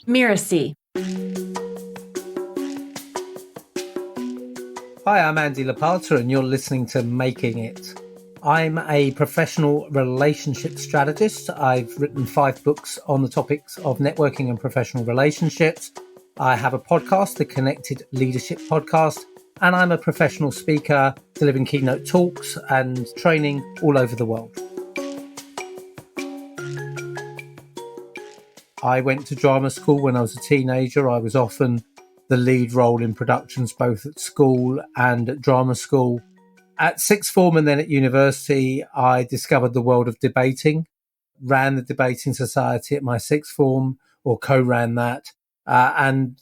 Mirasee. Hi, I'm Andy Lopata and you're listening to Making It. I'm a professional relationship strategist. I've written 5 books on the topics of networking and professional relationships. I have a podcast, the Connected Leadership Podcast, and I'm a professional speaker delivering keynote talks and training all over the world. I went to drama school when I was a teenager. I was often the lead role in productions, both at school and at drama school. At sixth form and then at university, I discovered the world of debating, ran the debating society at my sixth form, or co-ran that, and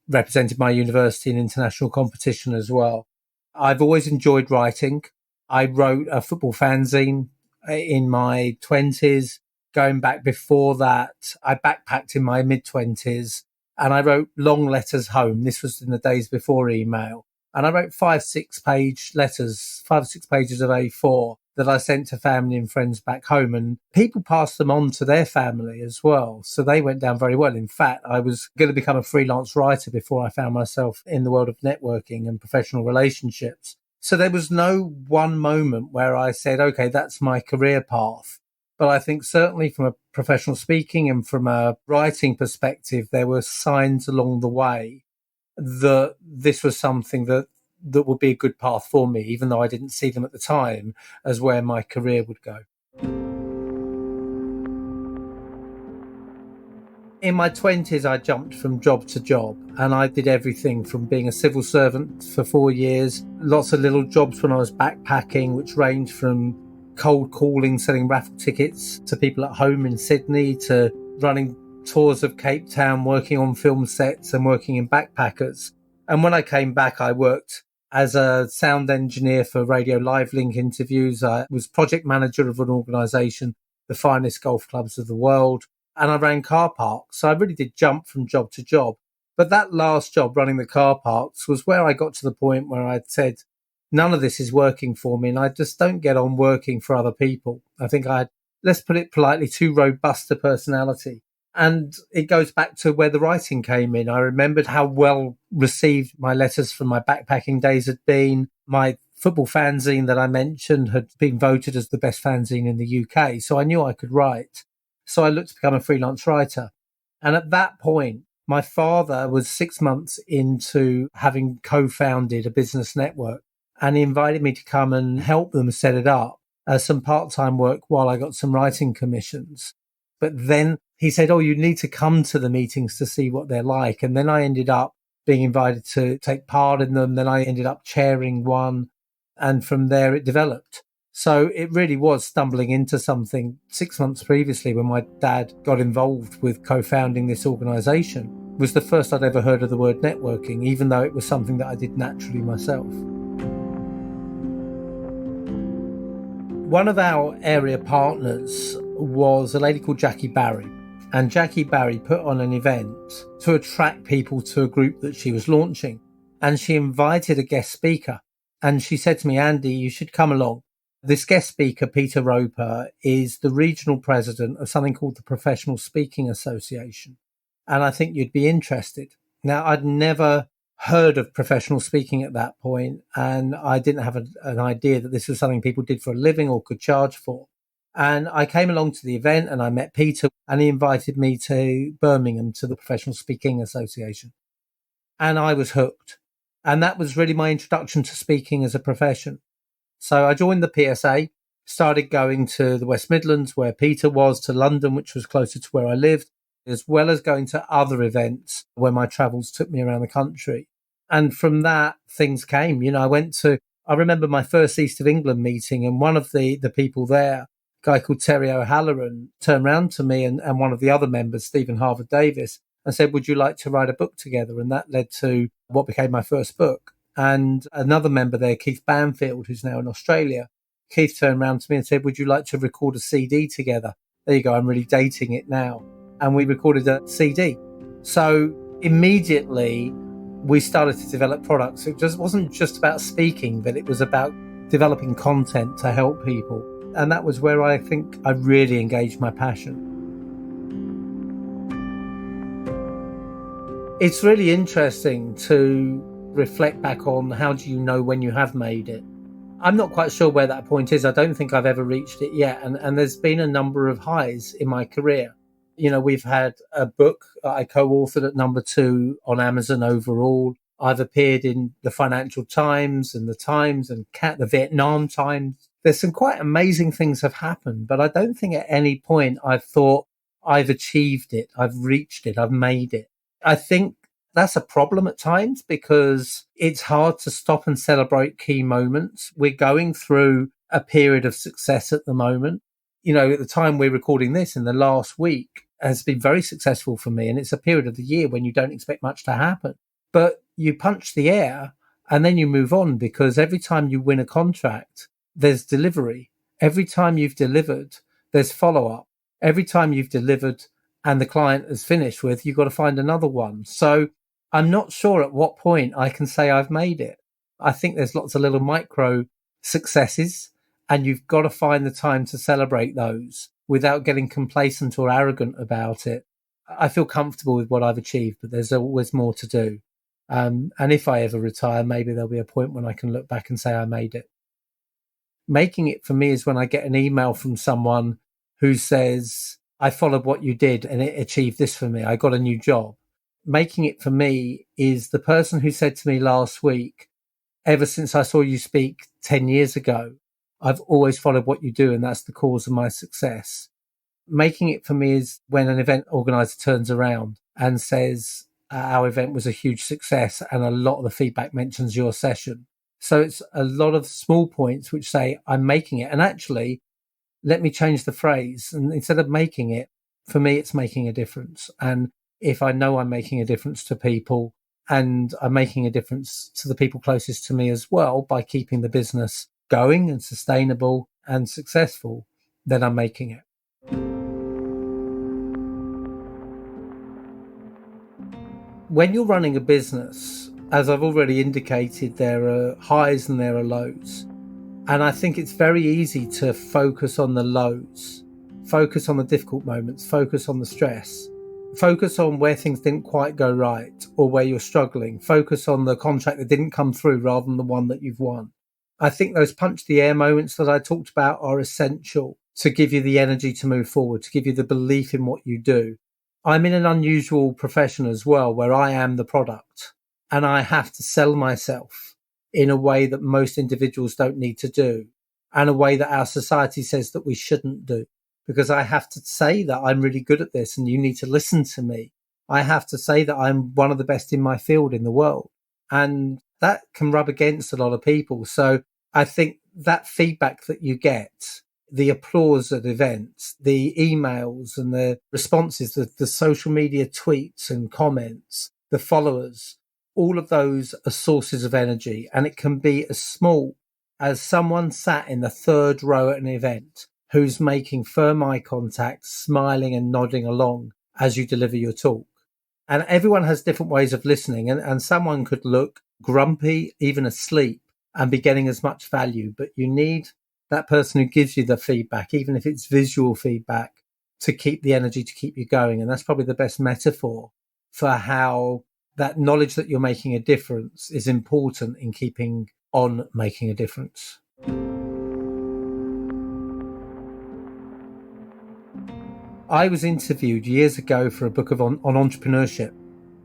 represented my university in international competition as well. I've always enjoyed writing. I wrote a football fanzine in my 20s. Going back before that, I backpacked in my mid-20s and I wrote long letters home. This was in the days before email. And I wrote 5-6 page letters, 5 or 6 pages of A4 that I sent to family and friends back home. And people passed them on to their family as well. So they went down very well. In fact, I was going to become a freelance writer before I found myself in the world of networking and professional relationships. So there was no one moment where I said, okay, that's my career path. But I think certainly from a professional speaking and from a writing perspective, there were signs along the way that this was something that would be a good path for me, even though I didn't see them at the time as where my career would go. In my 20s, I jumped from job to job and I did everything from being a civil servant for 4 years, lots of little jobs when I was backpacking, which ranged from cold calling, selling raffle tickets to people at home in Sydney, to running tours of Cape Town, working on film sets and working in backpackers. And when I came back, I worked as a sound engineer for Radio Live Link interviews. I was project manager of an organisation, the finest golf clubs of the world, and I ran car parks. So I really did jump from job to job. But that last job, running the car parks, was where I got to the point where I'd said, none of this is working for me, and I just don't get on working for other people. I think I had, let's put it politely, too robust a personality. And it goes back to where the writing came in. I remembered how well received my letters from my backpacking days had been. My football fanzine that I mentioned had been voted as the best fanzine in the UK. So I knew I could write. So I looked to become a freelance writer. And at that point, my father was 6 months into having co-founded a business network. And he invited me to come and help them set it up as some part-time work while I got some writing commissions. But then he said, oh, you need to come to the meetings to see what they're like. And then I ended up being invited to take part in them. Then I ended up chairing one. And from there it developed. So it really was stumbling into something 6 months previously when my dad got involved with co-founding this organization. Was the first I'd ever heard of the word networking, even though it was something that I did naturally myself. One of our area partners was a lady called Jackie Barry. And Jackie Barry put on an event to attract people to a group that she was launching. And she invited a guest speaker. And she said to me, Andy, you should come along. This guest speaker, Peter Roper, is the regional president of something called the Professional Speaking Association. And I think you'd be interested. Now, I'd never heard of professional speaking at that point, and I didn't have an idea that this was something people did for a living or could charge for. And I came along to the event and I met Peter, and he invited me to Birmingham to the Professional Speaking Association. And I was hooked. And that was really my introduction to speaking as a profession. So I joined the PSA, started going to the West Midlands where Peter was, to London, which was closer to where I lived, as well as going to other events where my travels took me around the country. And from that, things came. You know, I remember my first East of England meeting, and one of the people there, a guy called Terry O'Halloran, turned round to me and one of the other members, Stephen Harvard Davis, and said, would you like to write a book together? And that led to what became my first book. And another member there, Keith Banfield, who's now in Australia, Keith turned around to me and said, would you like to record a CD together? There you go, I'm really dating it now. And we recorded a CD. So immediately we started to develop products. It just wasn't just about speaking, but it was about developing content to help people. And that was where I think I really engaged my passion. It's really interesting to reflect back on how do you know when you have made it. I'm not quite sure where that point is. I don't think I've ever reached it yet. And there's been a number of highs in my career. You know, we've had a book I co-authored at number 2 on Amazon overall. I've appeared in the Financial Times and the Times and the Vietnam Times. There's some quite amazing things have happened, but I don't think at any point I've thought I've achieved it, I've reached it, I've made it. I think that's a problem at times because it's hard to stop and celebrate key moments. We're going through a period of success at the moment. You know, at the time we're recording this, in the last week has been very successful for me. And it's a period of the year when you don't expect much to happen. But you punch the air and then you move on, because every time you win a contract, there's delivery. Every time you've delivered, there's follow up. Every time you've delivered and the client has finished with, you've got to find another one. So I'm not sure at what point I can say I've made it. I think there's lots of little micro successes, and you've got to find the time to celebrate those without getting complacent or arrogant about it. I feel comfortable with what I've achieved, but there's always more to do. And if I ever retire, maybe there'll be a point when I can look back and say I made it. Making it for me is when I get an email from someone who says, I followed what you did and it achieved this for me. I got a new job. Making it for me is the person who said to me last week, ever since I saw you speak 10 years ago, I've always followed what you do, and that's the cause of my success. Making it for me is when an event organizer turns around and says, our event was a huge success and a lot of the feedback mentions your session. So it's a lot of small points which say I'm making it. And actually, let me change the phrase. And instead of making it, for me, it's making a difference. And if I know I'm making a difference to people, and I'm making a difference to the people closest to me as well by keeping the business going and sustainable and successful, then I'm making it. When you're running a business, as I've already indicated, there are highs and there are lows. And I think it's very easy to focus on the lows, focus on the difficult moments, focus on the stress, focus on where things didn't quite go right or where you're struggling, focus on the contract that didn't come through rather than the one that you've won. I think those punch the air moments that I talked about are essential to give you the energy to move forward, to give you the belief in what you do. I'm in an unusual profession as well, where I am the product and I have to sell myself in a way that most individuals don't need to do, and a way that our society says that we shouldn't do, because I have to say that I'm really good at this and you need to listen to me. I have to say that I'm one of the best in my field in the world. And that can rub against a lot of people. So I think that feedback that you get, the applause at events, the emails and the responses, the social media tweets and comments, the followers, all of those are sources of energy. And it can be as small as someone sat in the third row at an event who's making firm eye contact, smiling and nodding along as you deliver your talk. And everyone has different ways of listening, and someone could look grumpy, even asleep, and be getting as much value. But you need that person who gives you the feedback, even if it's visual feedback, to keep the energy, to keep you going. And that's probably the best metaphor for how that knowledge that you're making a difference is important in keeping on making a difference. I was interviewed years ago for a book on entrepreneurship,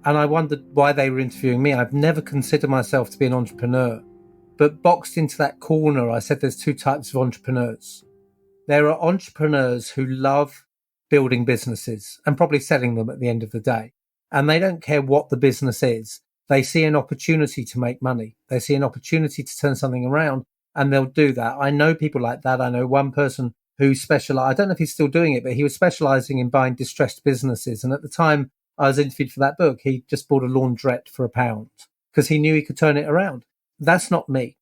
and I wondered why they were interviewing me. I've never considered myself to be an entrepreneur, but boxed into that corner, I said there's two types of entrepreneurs. There are entrepreneurs who love building businesses and probably selling them at the end of the day, and they don't care what the business is. They see an opportunity to make money. They see an opportunity to turn something around, and they'll do that. I know people like that. I know one person who specialized, I don't know if he's still doing it, but he was specializing in buying distressed businesses. And at the time I was interviewed for that book, he just bought a laundrette for £1 because he knew he could turn it around. That's not me.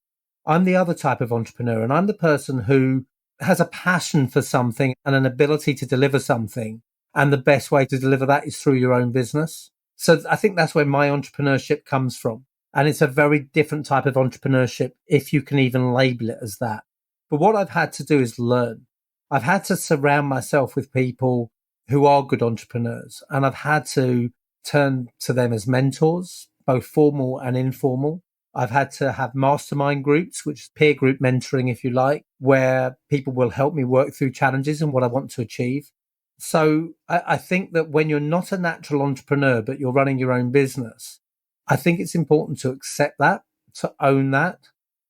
I'm the other type of entrepreneur, and I'm the person who has a passion for something and an ability to deliver something. And the best way to deliver that is through your own business. So I think that's where my entrepreneurship comes from. And it's a very different type of entrepreneurship, if you can even label it as that. But what I've had to do is learn. I've had to surround myself with people who are good entrepreneurs, and I've had to turn to them as mentors, both formal and informal. I've had to have mastermind groups, which is peer group mentoring, if you like, where people will help me work through challenges and what I want to achieve. So I think that when you're not a natural entrepreneur, but you're running your own business, I think it's important to accept that, to own that,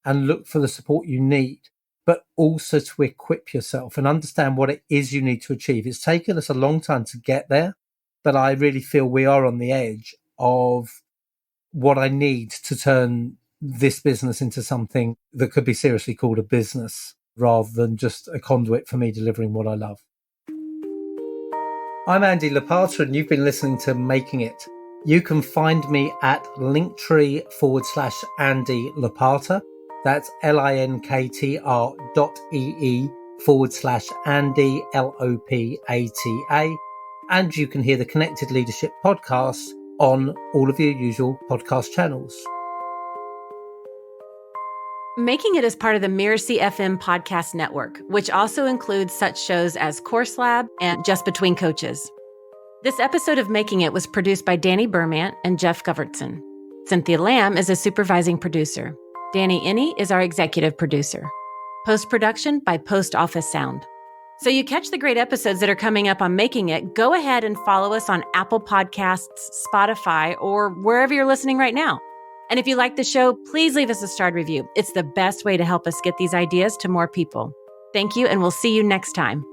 and look for the support you need, but also to equip yourself and understand what it is you need to achieve. It's taken us a long time to get there, but I really feel we are on the edge of what I need to turn this business into something that could be seriously called a business rather than just a conduit for me delivering what I love. I'm Andy Lopata and you've been listening to Making It. You can find me at linktree/Andy Lopata. That's linktr.ee/Andy Lopata. And you can hear the Connected Leadership podcast on all of your usual podcast channels. Making It is part of the Mirasee FM podcast network, which also includes such shows as Course Lab and Just Between Coaches. This episode of Making It was produced by Danny Bermant and Geoff Govertsen. Cynthia Lamb is a supervising producer. Danny Inney is our executive producer. Post-production by Post Office Sound. So you catch the great episodes that are coming up on Making It, go ahead and follow us on Apple Podcasts, Spotify, or wherever you're listening right now. And if you like the show, please leave us a starred review. It's the best way to help us get these ideas to more people. Thank you, and we'll see you next time.